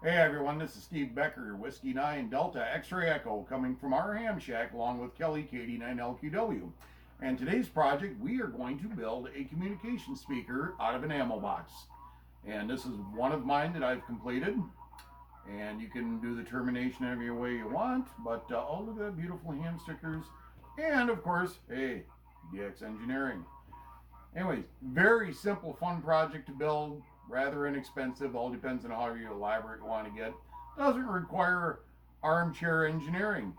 Hey everyone, this is Steve Becker, Whiskey 9 Delta X-Ray Echo, coming from our Hamshack along with Kelly Katie 9LQW. And today's project, we are going to build a communication speaker out of an ammo box. And this is one of mine that I've completed. And you can do the termination any way you want, but oh, look at that beautiful hand stickers. And of course, hey, DX Engineering. Anyways, very simple, fun project to build, rather inexpensive, all depends on how you elaborate you want to get. Doesn't require armchair engineering.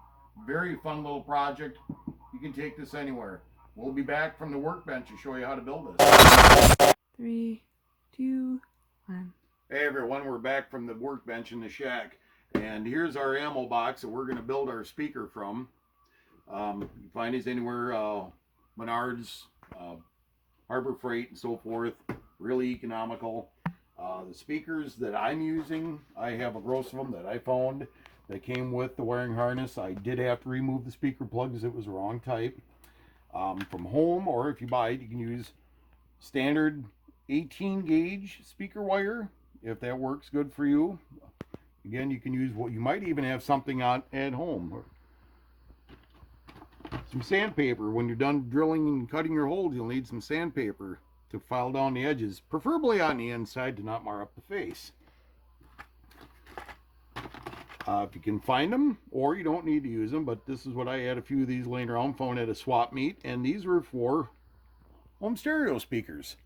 Very fun little project. You can take this anywhere. We'll be back from the workbench to show you how to build this. 3, 2, 1. Hey everyone, we're back from the workbench in the shack. And here's our ammo box that we're going to build our speaker from. You can find these anywhere, Menards, Harbor Freight and so forth. Really economical. The speakers that I'm using, I have a gross of them that I found that came with the wiring harness. I did have to remove the speaker plug because it was the wrong type. From home, or if you buy it, you can use standard 18 gauge speaker wire if that works good for you. Again, you can use what you might even have something on at home. Some sandpaper. When you're done drilling and cutting your holes, you'll need some sandpaper to file down the edges, preferably on the inside to not mar up the face. If you can find them, or you don't need to use them, but this is what I had a few of these laying around, found at a swap meet, and these were for home stereo speakers.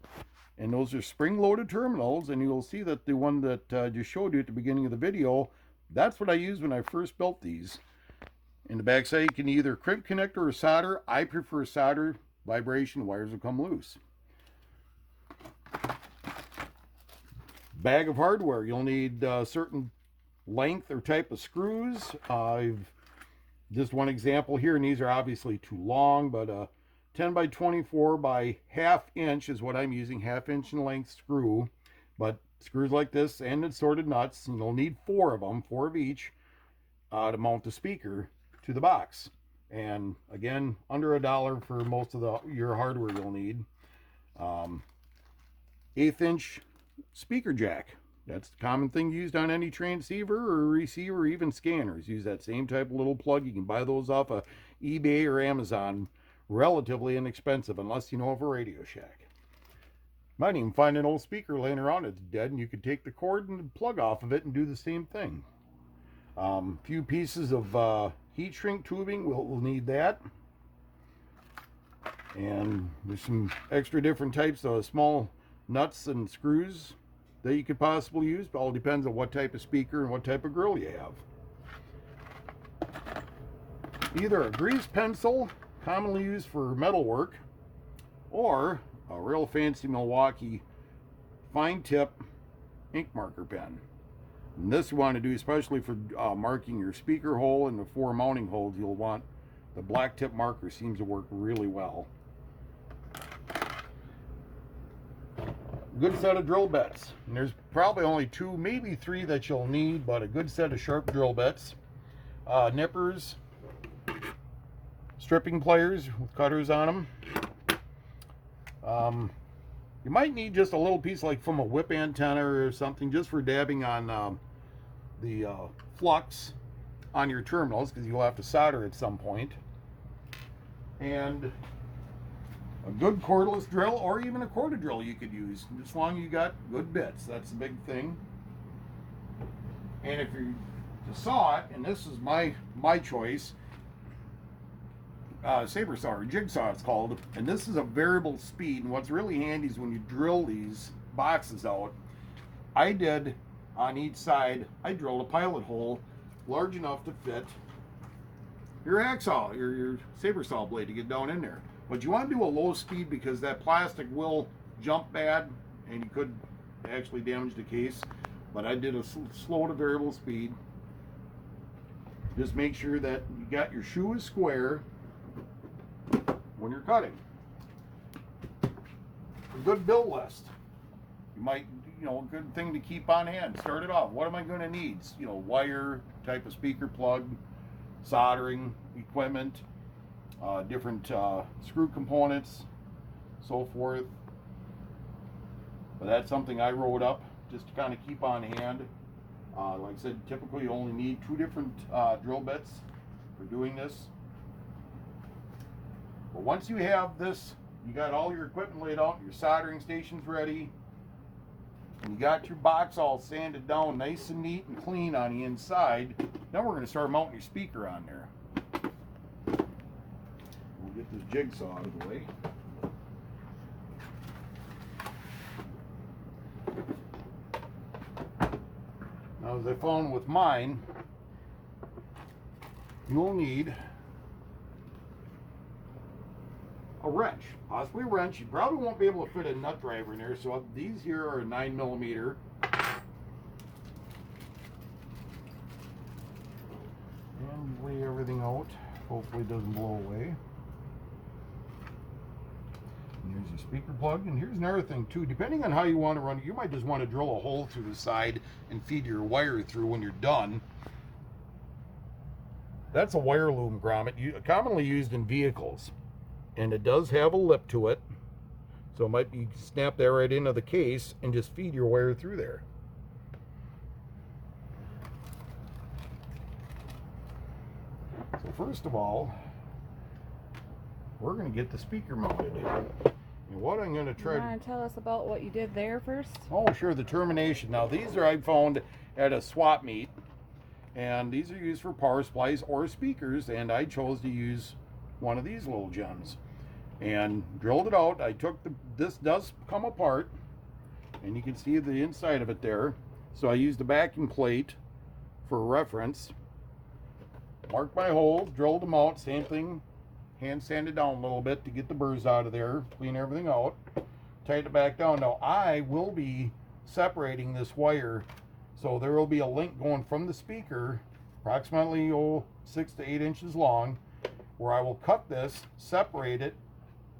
And those are spring-loaded terminals, and you'll see that the one that I just showed you at the beginning of the video, that's what I used when I first built these. In the backside, you can either crimp connector or solder. I prefer solder. Vibration, wires will come loose. Bag of hardware. You'll need a certain length or type of screws. Just one example here, and these are obviously too long, but 10 by 24 by ½ inch is what I'm using, ½ inch in length screw. But screws like this and assorted nuts, and you'll need 4 of them, 4 of each, to mount the speaker to the box. And again, under $1 for most of your hardware you'll need. 1/8 inch speaker jack. That's the common thing used on any transceiver or receiver, or even scanners. Use that same type of little plug. You can buy those off of eBay or Amazon. Relatively inexpensive, unless you know of a Radio Shack. Might even find an old speaker laying around that's dead, and you could take the cord and plug off of it and do the same thing. Few pieces of heat shrink tubing, we'll need that. And there's some extra different types of small nuts and screws that you could possibly use. It all depends on what type of speaker and what type of grill you have. Either a grease pencil, commonly used for metal work, or a real fancy Milwaukee fine tip ink marker pen. And this you want to do especially for marking your speaker hole and the 4 mounting holes. You'll want the black tip marker. Seems to work really well. Good set of drill bits, and there's probably only 2, maybe 3 that you'll need, but a good set of sharp drill bits, nippers, stripping pliers with cutters on them. You might need just a little piece like from a whip antenna or something, just for dabbing on the flux on your terminals, because you'll have to solder at some point. And a good cordless drill, or even a quarter drill you could use, as long as you got good bits. That's the big thing. And if you saw it, and this is my choice, saber saw, or jigsaw it's called, and this is a variable speed. And what's really handy is when you drill these boxes out, I did on each side, I drilled a pilot hole large enough to fit your hacksaw, your saber saw blade, to get down in there. But you want to do a low speed, because that plastic will jump bad and you could actually damage the case. But I did a slow to variable speed. Just make sure that you got your shoe is square when you're cutting. A good bill list. You might, a good thing to keep on hand. Start it off. What am I going to need? Wire, type of speaker plug, soldering equipment, different screw components, so forth. But that's something I wrote up just to kind of keep on hand. Like I said, typically you only need 2 different drill bits for doing this. But once you have this, you got all your equipment laid out, your soldering station's ready, and you got your box all sanded down nice and neat and clean on the inside, then we're going to start mounting your speaker on there. We'll get this jigsaw out of the way. Now, as I found with mine, you'll need a wrench, possibly a wrench. You probably won't be able to fit a nut driver in there, so these here are 9mm. And lay everything out. Hopefully it doesn't blow away. And here's your speaker plug. And here's another thing too. Depending on how you want to run it, you might just want to drill a hole through the side and feed your wire through when you're done. That's a wire loom grommet, commonly used in vehicles. And it does have a lip to it, so it might be snap that right into the case and just feed your wire through there. So first of all, we're going to get the speaker mounted. And what I'm going to try You want to tell us about what you did there first? Oh, sure, the termination. Now these are I found at a swap meet, and these are used for power supplies or speakers, and I chose to use one of these little gems and drilled it out. I took this does come apart, and you can see the inside of it there, so I used a backing plate for reference, marked my holes, drilled them out, same thing, hand sanded down a little bit to get the burrs out of there, clean everything out, tighten it back down. Now I will be separating this wire, so there will be a link going from the speaker approximately 6 to 8 inches long, where I will cut this, separate it,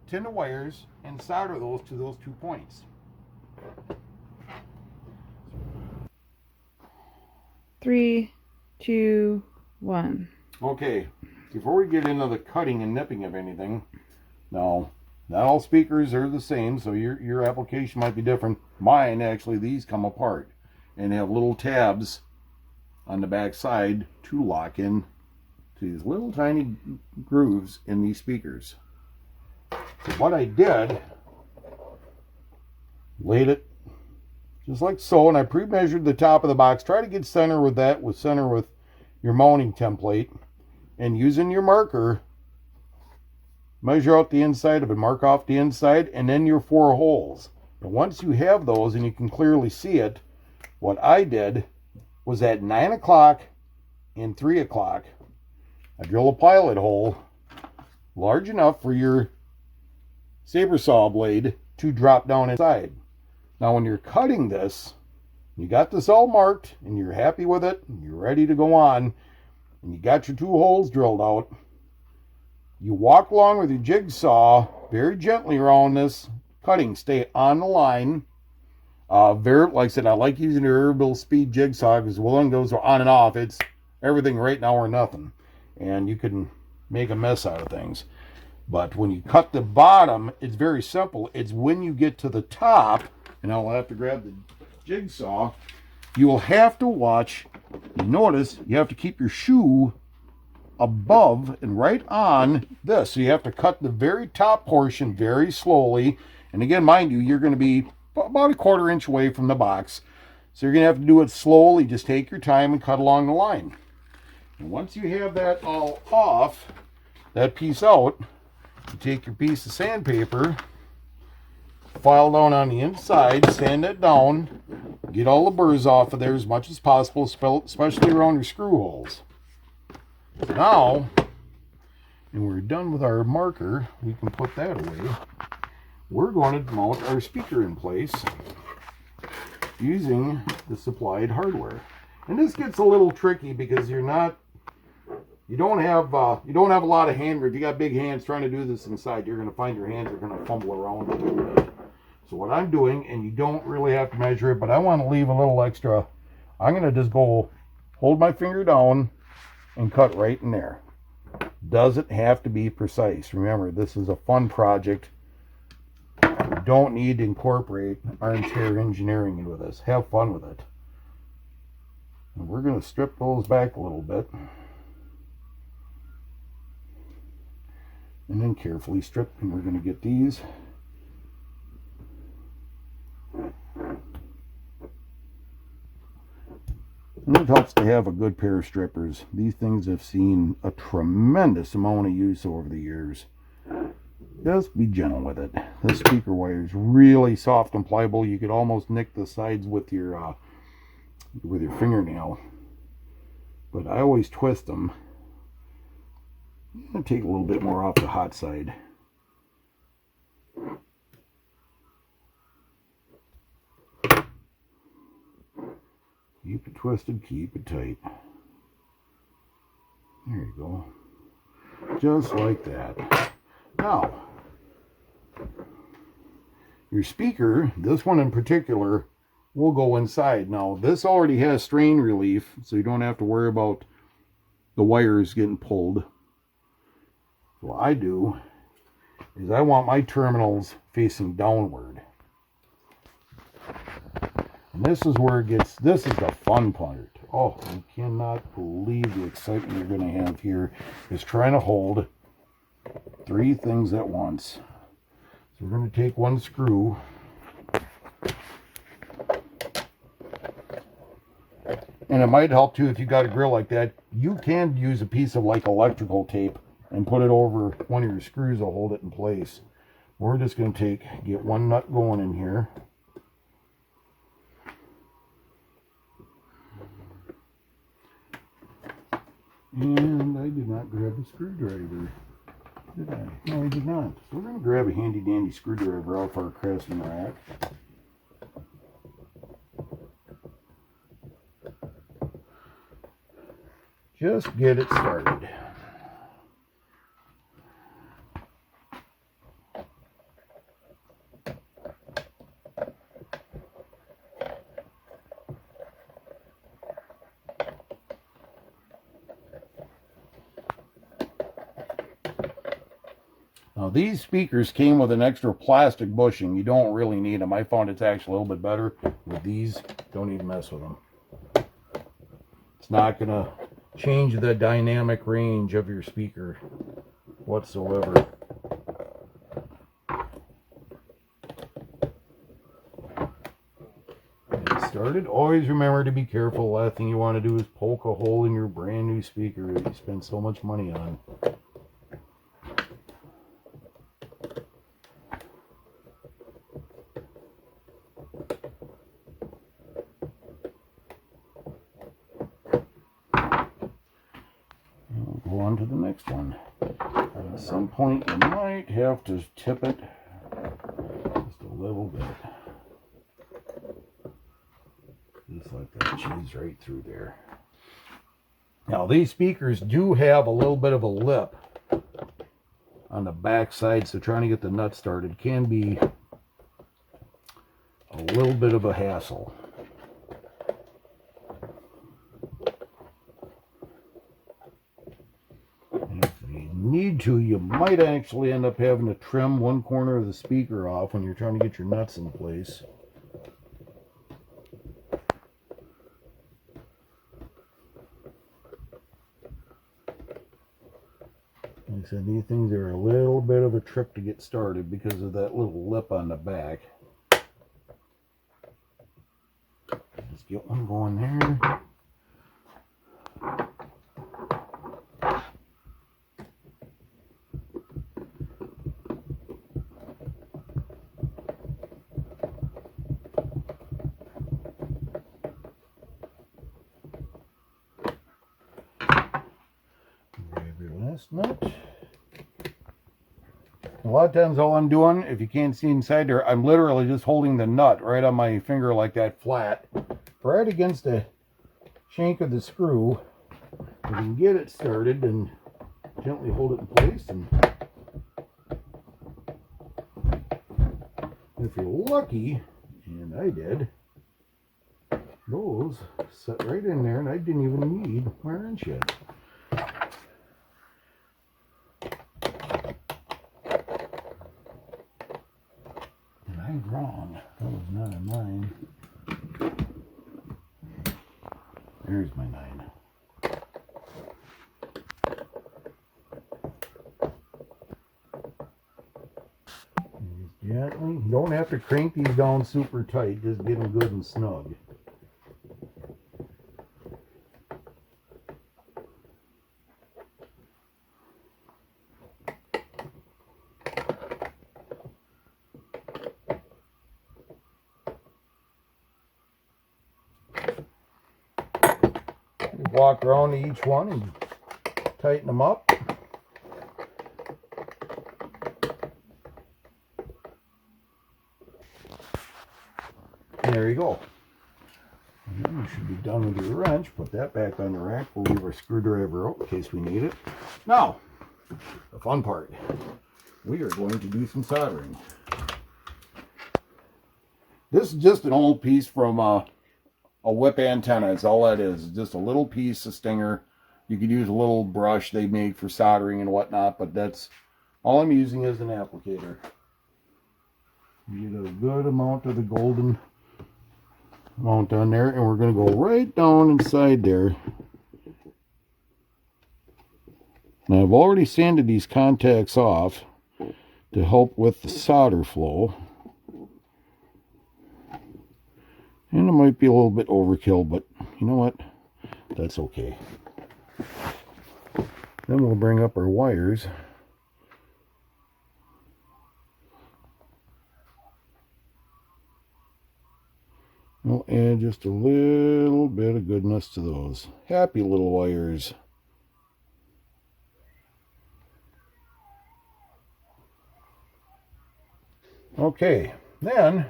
tin the wires, and solder those to those 2 points. 3, 2, 1. Okay, before we get into the cutting and nipping of anything, now, not all speakers are the same, so your application might be different. Mine, actually, these come apart and have little tabs on the back side to lock in to these little tiny grooves in these speakers. So what I did, laid it just like so, and I pre-measured the top of the box. Try to get center with that, center with your mounting template, and using your marker, measure out the inside of it, mark off the inside, and then your 4 holes. And once you have those and you can clearly see it, what I did was at 9 o'clock and 3 o'clock, I drill a pilot hole large enough for your saber saw blade to drop down inside. Now when you're cutting this, you got this all marked and you're happy with it, and you're ready to go on, and you got your 2 holes drilled out, you walk along with your jigsaw very gently around this cutting. Stay on the line. Like I said, I like using the variable speed jigsaw because one goes on and off. It's everything right now or nothing, and you can make a mess out of things. But when you cut the bottom, it's very simple. It's when you get to the top, and I'll have to grab the jigsaw, you will have to watch. You notice you have to keep your shoe above and right on this. So you have to cut the very top portion very slowly. And again, mind you, you're going to be about a 1/4 inch away from the box. So you're going to have to do it slowly. Just take your time and cut along the line. And once you have that all off, that piece out, you take your piece of sandpaper, file down on the inside, sand it down, get all the burrs off of there as much as possible, especially around your screw holes. Now, and we're done with our marker, we can put that away. We're going to mount our speaker in place using the supplied hardware. And this gets a little tricky because you don't have a lot of hand grip. If you got big hands trying to do this inside, you're going to find your hands are going to fumble around a little bit. So what I'm doing, and you don't really have to measure it, but I want to leave a little extra. I'm going to just go hold my finger down and cut right in there. Doesn't have to be precise. Remember, this is a fun project. You don't need to incorporate armchair engineering into this. Have fun with it. And we're going to strip those back a little bit. And then carefully strip, and we're going to get these. And it helps to have a good pair of strippers. These things have seen a tremendous amount of use over the years. Just be gentle with it. This speaker wire is really soft and pliable. You could almost nick the sides with your fingernail. But I always twist them. I'm going to take a little bit more off the hot side. Keep it twisted, keep it tight. There you go. Just like that. Now, your speaker, this one in particular, will go inside. Now, this already has strain relief, so you don't have to worry about the wires getting pulled. What I do is I want my terminals facing downward. And this is where it gets, this is the fun part. Oh, you cannot believe the excitement you're going to have here is trying to hold 3 things at once. So we're going to take one screw. And it might help too if you got a grill like that. You can use a piece of like electrical tape and put it over one of your screws to hold it in place. We're just going to get one nut going in here. And I did not grab a screwdriver, did I? No, I did not. So we're going to grab a handy dandy screwdriver off our craftsman rack. Just get it started. Now these speakers came with an extra plastic bushing. You don't really need them. I found it's actually a little bit better. With these, don't even mess with them. It's not going to change the dynamic range of your speaker whatsoever. Get started. Always remember to be careful. The last thing you want to do is poke a hole in your brand new speaker that you spend so much money on. Go on to the next one. At some point you might have to tip it just a little bit. Just like that, cheese right through there. Now these speakers do have a little bit of a lip on the back side, so trying to get the nut started can be a little bit of a hassle. Need to, you might actually end up having to trim one corner of the speaker off when you're trying to get your nuts in place. Like I said, these things are a little bit of a trick to get started because of that little lip on the back. Let's get one going there. Nut. A lot of times all I'm doing, if you can't see inside there, I'm literally just holding the nut right on my finger like that, flat, right against the shank of the screw. You can get it started and gently hold it in place. And if you're lucky, and I did, those set right in there and I didn't even need my wrench yet. Wrong. That was not a mine. There's my 9. Just gently. You don't have to crank these down super tight. Just get them good and snug. Walk around to each one and tighten them up. And there you go. And then you should be done with your wrench. Put that back on the rack. We'll leave our screwdriver out in case we need it. Now, the fun part. We are going to do some soldering. This is just an old piece from a whip antenna. It's all that is. It's just a little piece of stinger. You could use a little brush they make for soldering and whatnot, but that's all I'm using as an applicator. You get a good amount of the golden amount on there, and we're going to go right down inside there. Now I've already sanded these contacts off to help with the solder flow. And it might be a little bit overkill, but you know what? That's okay. Then we'll bring up our wires. We'll add just a little bit of goodness to those. Happy little wires. Okay, then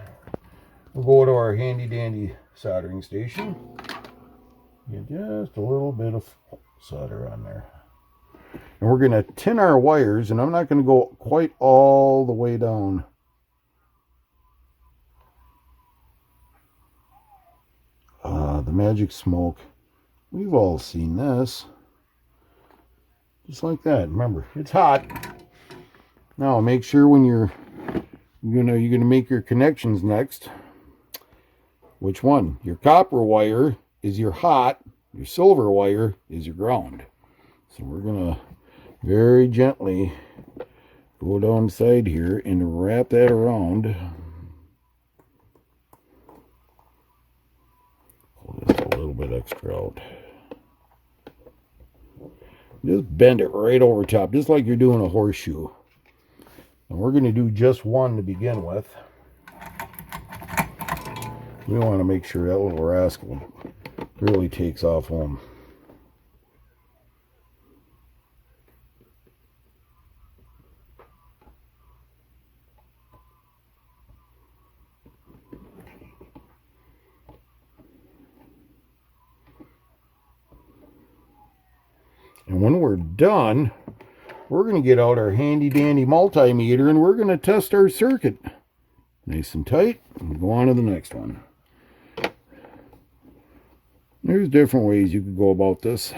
we'll go to our handy dandy soldering station. Get just a little bit of solder on there. And we're going to tin our wires, and I'm not going to go quite all the way down. The magic smoke. We've all seen this. Just like that. Remember, it's hot. Now make sure when you're gonna make your connections next. Which one? Your copper wire is your hot, your silver wire is your ground. So we're gonna very gently go down the side here and wrap that around. Pull just a little bit extra out. Just bend it right over top, just like you're doing a horseshoe. And we're going to do just one to begin with. We want to make sure that little rascal really takes off home. And when we're done, we're going to get out our handy dandy multimeter and we're going to test our circuit. Nice and tight, and go on to the next one. There's different ways you could go about this.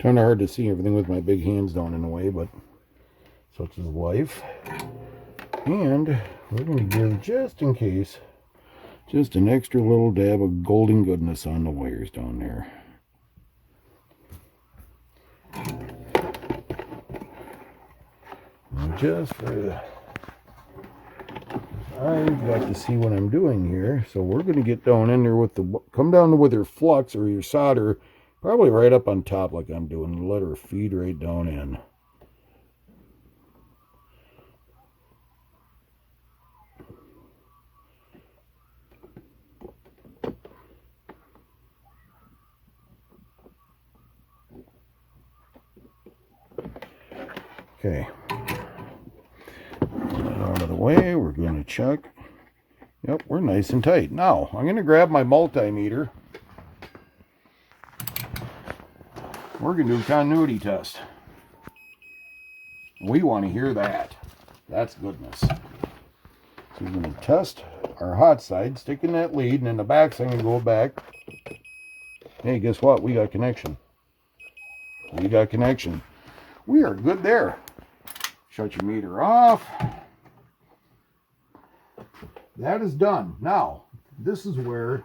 Kind of hard to see everything with my big hands down in the way, but such is life. And we're going to give, just in case, just an extra little dab of golden goodness on the wires down there. And just for I've got to see what I'm doing here, so we're going to get down in there with the, come down with your flux or your solder, probably right up on top like I'm doing, and let her feed right down in. Okay, out of the way, we're going to check. Yep, we're nice and tight. Now, I'm going to grab my multimeter. We're going to do a continuity test. We want to hear that. That's goodness. So we're going to test our hot side, stick in that lead, and then the back side and go back. Hey, guess what? We got connection. We got connection. We are good there. Shut your meter off. that is done. Now, this is where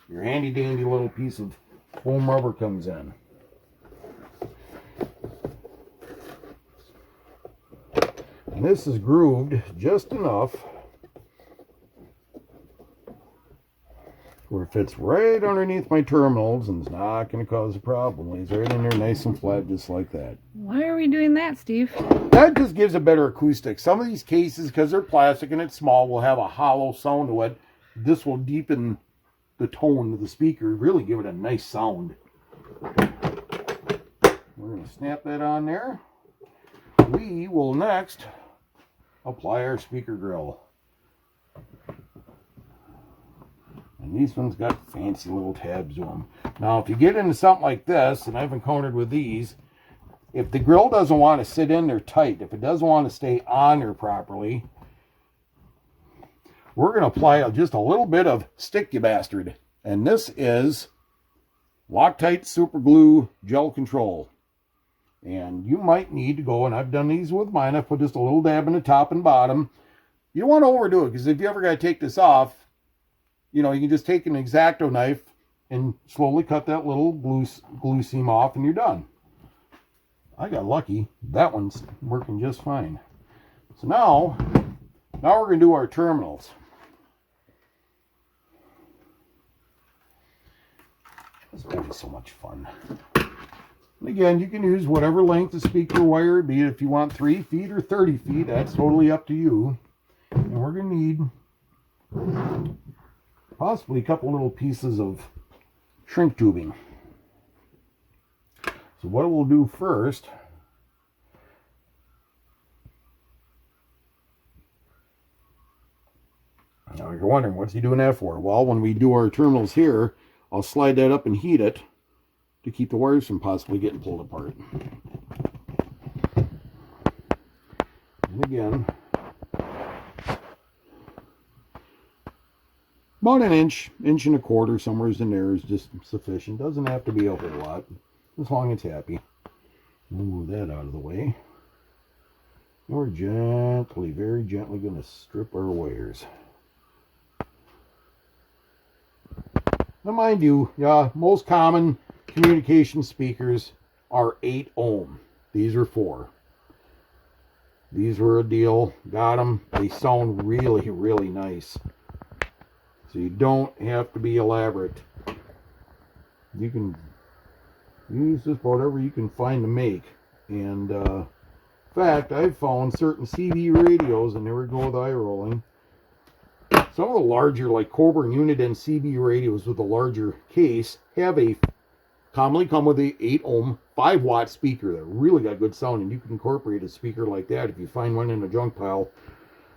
your handy dandy little piece of foam rubber comes in. And this is grooved just enough where it fits right underneath my terminals and it's not going to cause a problem. Lays right in there nice and flat just like that. Why are we doing that, Steve? That just gives a better acoustic. Some of these cases, because they're plastic and it's small, will have a hollow sound to it. This will deepen the tone of the speaker, really give it a nice sound. We're going to snap that on there. We will next apply our speaker grill. And these ones got fancy little tabs to them. Now, if you get into something like this, and I've encountered with these, if the grill doesn't want to sit in there tight, if it doesn't want to stay on there properly, we're going to apply just a little bit of Stick You Bastard. And this is Loctite Super Glue Gel Control. And you might need to go, and I've done these with mine, I've put just a little dab in the top and bottom. You don't want to overdo it, because if you ever got to take this off, you know, you can just take an X-Acto knife and slowly cut that little glue seam off and you're done. I got lucky. That one's working just fine. So now we're going to do our terminals. It's always so much fun. And again, you can use whatever length of speaker wire, be it if you want 3 feet or 30 feet, that's totally up to you. And we're going to need possibly a couple little pieces of shrink tubing. So what we'll do first, now you're wondering, what's he doing that for? Well, when we do our terminals here, I'll slide that up and heat it to keep the wires from possibly getting pulled apart. And again, about an inch and a quarter, somewhere in there is just sufficient. Doesn't have to be a whole lot, as long as it's happy. We'll move that out of the way. And we're gently, very gently going to strip our wires. Now mind you, most common communication speakers are 8 ohm. These are 4. These were a deal. Got them. They sound really, really nice. So you don't have to be elaborate. You can use just whatever you can find to make. And in fact, I've found certain CB radios, and there we go with eye rolling. Some of the larger, like Cobra and Uniden CB radios with a larger case, commonly come with a 8 ohm 5 watt speaker that really got good sound, and you can incorporate a speaker like that if you find one in a junk pile.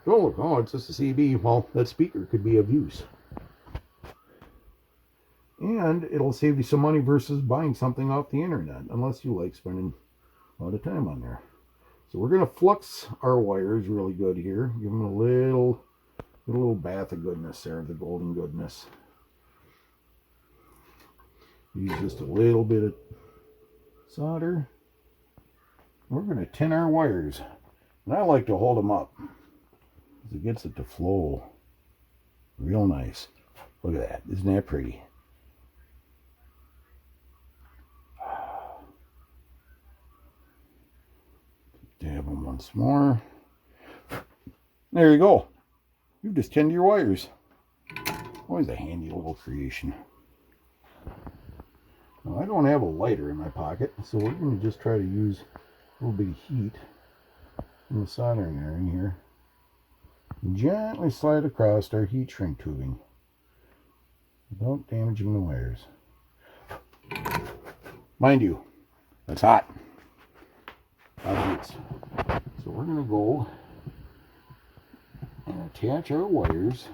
Don't look, oh, it's just a CB. Well, that speaker could be of use. And it'll save you some money versus buying something off the internet, unless you like spending a lot of time on there. So we're going to flux our wires really good here. Give them a little bath of goodness there, the golden goodness. Use just a little bit of solder. We're going to tin our wires. And I like to hold them up, because it gets it to flow real nice. Look at that. Isn't that pretty? Dab them once more. There you go. You've just tinned your wires. Always a handy little creation. Now, I don't have a lighter in my pocket, so we're going to just try to use a little bit of heat in the soldering iron here. And gently slide across our heat shrink tubing without damaging the wires. Mind you, that's hot. Obvious. So we're going to go and attach our wires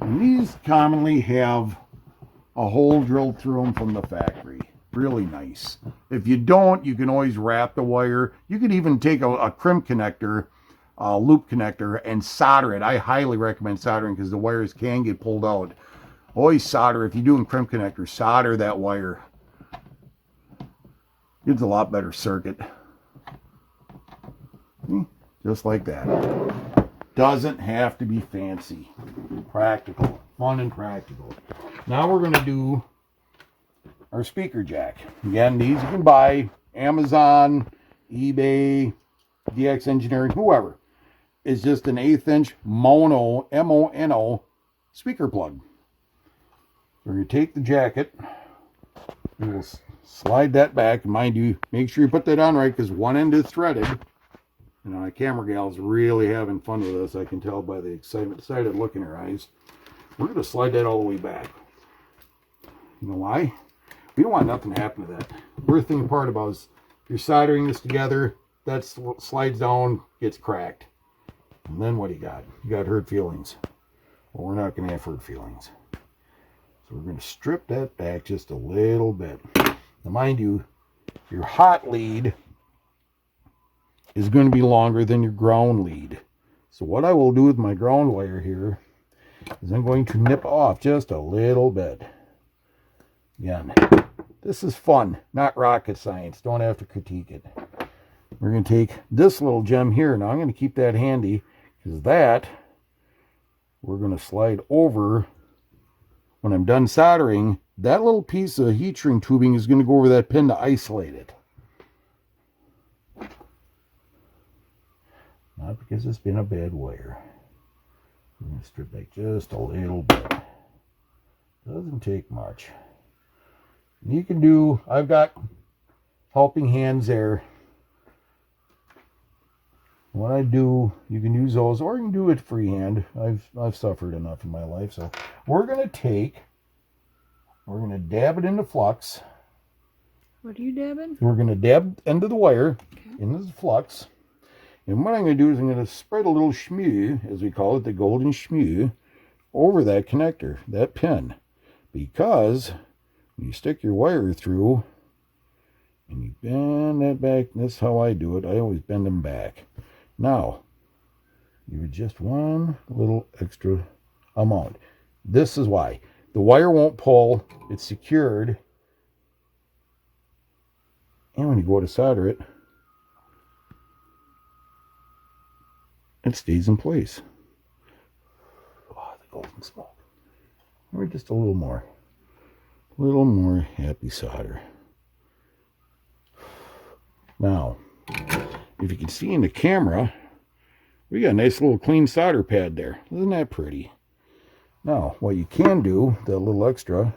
and these commonly have a hole drilled through them from the factory. Really nice. If you don't, you can always wrap the wire. You could even take a crimp connector, loop connector, and solder it. I highly recommend soldering because the wires can get pulled out. Always solder. If you're doing crimp connector, solder that wire. Gives a lot better circuit. See? Just like that. Doesn't have to be fancy. Practical. Fun and practical. Now we're going to do our speaker jack. Again, these you can buy Amazon, eBay, DX Engineering, whoever. It's just an 1/8 inch mono, M-O-N-O speaker plug. We're going to take the jacket. We'll slide that back. Mind you, make sure you put that on right because one end is threaded. You know, my camera gal's really having fun with this. I can tell by the excited look in her eyes. We're going to slide that all the way back. You know why? We don't want nothing to happen to that. Worst thing apart about is you're soldering this together, that slides down, gets cracked. And then what do you got? You got hurt feelings. Well, we're not going to have hurt feelings. So we're going to strip that back just a little bit. Now mind you, your hot lead is going to be longer than your ground lead. So what I will do with my ground wire here is I'm going to nip off just a little bit. Again, this is fun, not rocket science. Don't have to critique it. We're going to take this little gem here. Now I'm going to keep that handy because that we're going to slide over. When I'm done soldering, that little piece of heat shrink tubing is going to go over that pin to isolate it. Not because it's been a bad wire. I'm going to strip back just a little bit. Doesn't take much. You can do, I've got helping hands there. When I do, you can use those, or you can do it freehand. I've suffered enough in my life. So we're going to dab it into flux. What are you dabbing? We're going to dab end of the wire into the flux. And what I'm going to do is I'm going to spread a little schmew, as we call it, the golden schmew, over that connector, that pin. Because when you stick your wire through and you bend that back, that's how I do it. I always bend them back. Now, you adjust one little extra amount. This is why. The wire won't pull. It's secured. And when you go to solder it, it stays in place. Oh, the golden smoke. Maybe just a little more. A little more happy solder. Now, if you can see in the camera, we got a nice little clean solder pad there. Isn't that pretty? Now, what you can do, that little extra,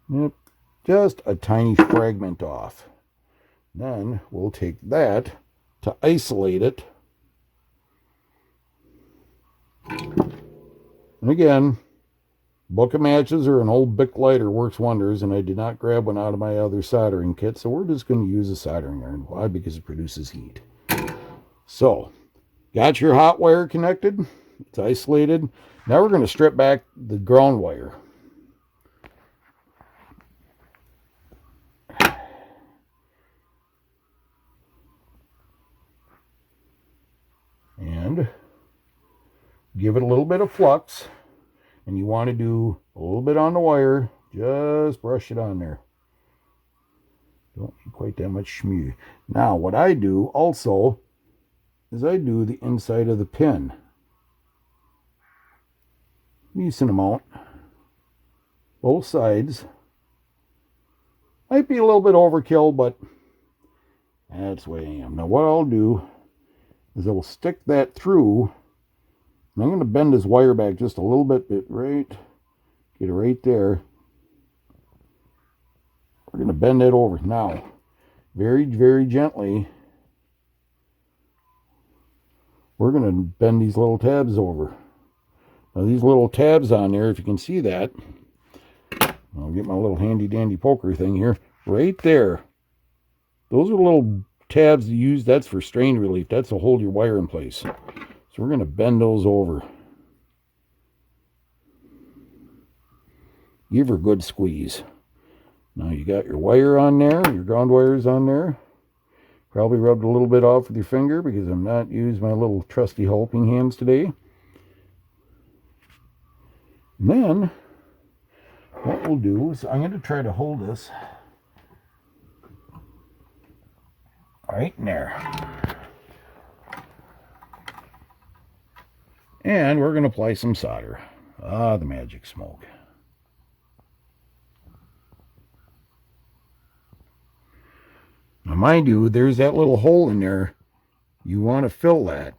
yep, just a tiny fragment off. Then we'll take that to isolate it. And again, book of matches or an old Bic lighter works wonders, and I did not grab one out of my other soldering kit, so we're just going to use a soldering iron. Why? Because it produces heat. So, got your hot wire connected. It's isolated. Now we're going to strip back the ground wire. And give it a little bit of flux. And you want to do a little bit on the wire. Just brush it on there. Don't need quite that much schmew. Now, what I do also is I do the inside of the pin. Decent amount. Both sides. Might be a little bit overkill, but that's the way I am. Now, what I'll do is I will stick that through. And I'm going to bend this wire back just a little bit, get it right there. We're going to bend it over. Now, very, very gently, we're going to bend these little tabs over. Now, these little tabs on there, if you can see that, I'll get my little handy-dandy poker thing here. Right there. Those are little tabs you use. That's for strain relief. That's to hold your wire in place. So we're going to bend those over. Give her a good squeeze. Now you got your wire on there, your ground wires on there. Probably rubbed a little bit off with your finger because I'm not using my little trusty helping hands today. And then what we'll do is I'm going to try to hold this Right in there. And we're going to apply some solder. Ah, the magic smoke. Now mind you, there's that little hole in there. You want to fill that.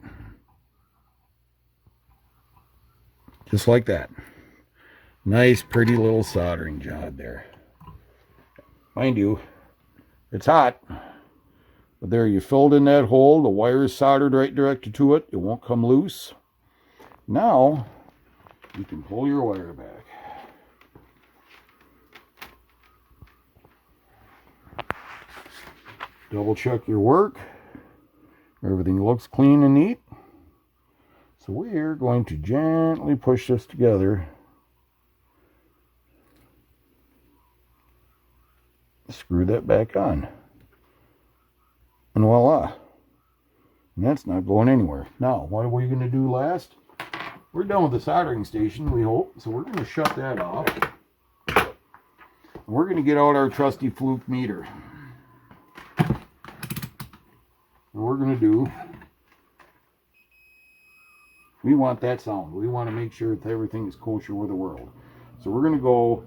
Just like that. Nice, pretty little soldering job there. Mind you, it's hot. But there, you filled in that hole. The wire is soldered right directed to it. It won't come loose. Now, you can pull your wire back. Double check your work. Everything looks clean and neat. So we're going to gently push this together. Screw that back on. And voila. And that's not going anywhere. Now, what are we going to do last? We're done with the soldering station, we hope. So we're going to shut that off. And we're going to get out our trusty fluke meter. And we're going to do, we want that sound. We want to make sure that everything is kosher with the world. So we're going to go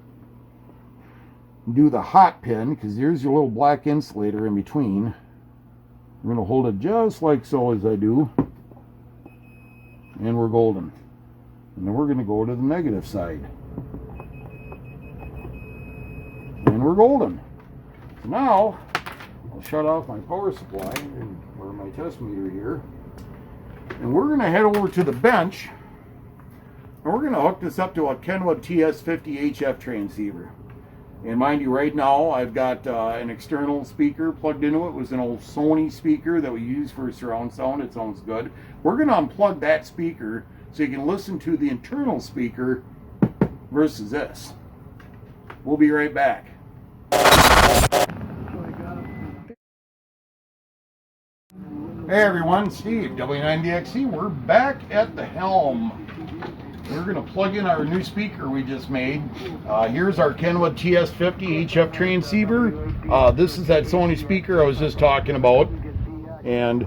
do the hot pin, because there's your little black insulator in between. We're going to hold it just like so as I do. And we're golden. And then we're going to go to the negative side. And we're golden. So now, I'll shut off my power supply, or my test meter here. And we're going to head over to the bench. And we're going to hook this up to a Kenwood TS50 HF transceiver. And mind you, right now I've got an external speaker plugged into it. It was an old Sony speaker that we use for surround sound. It sounds good. We're going to unplug that speaker so you can listen to the internal speaker versus this. We'll be right back. Hey everyone, Steve, W9DXC. We're back at the helm. We're going to plug in our new speaker we just made. Here's our Kenwood TS50 HF transceiver. This is that Sony speaker I was just talking about. And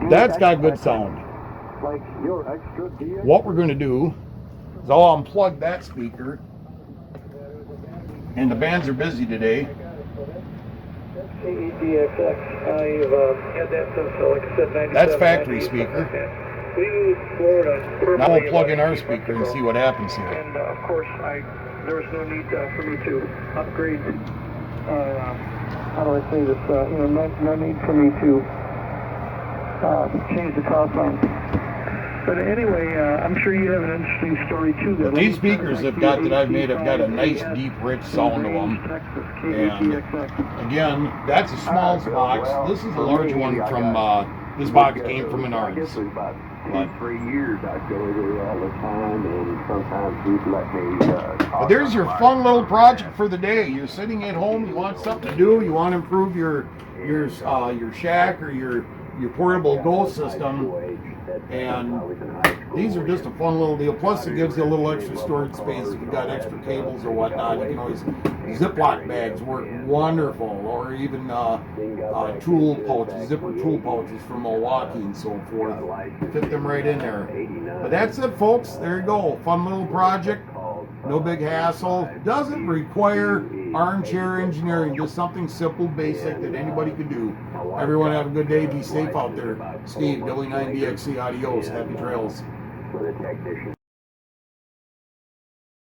that's got good sound. What we're going to do is I'll unplug that speaker. And the bands are busy today. That's factory speaker. Now we'll plug in our speaker and see what happens here. And of course, there was no need for me to upgrade. How do I say this? No need for me to change the top line. But anyway, I'm sure you have an interesting story too. Well, these speakers that I've made have got a nice, deep, rich sound to them. And again, that's a small box. This is a large one from. This box came from Menards. But 3 years I'd go there all the time, and sometimes he'd let me but there's your fun little project for the day. You're sitting at home, you want something to do, you want to improve your shack or your portable goal system, and these are just a fun little deal. Plus it gives you a little extra storage space if you've got extra cables or whatnot. You can always, Ziploc bags work wonderful, or even tool pouches, zipper tool pouches from Milwaukee and so forth. Fit them right in there. But that's it, folks. There you go. Fun little project. No big hassle. Doesn't require armchair engineering. Just something simple, basic that anybody can do. Everyone have a good day. Be safe out there. Steve, W9DXC, adios. Happy trails. for the technician.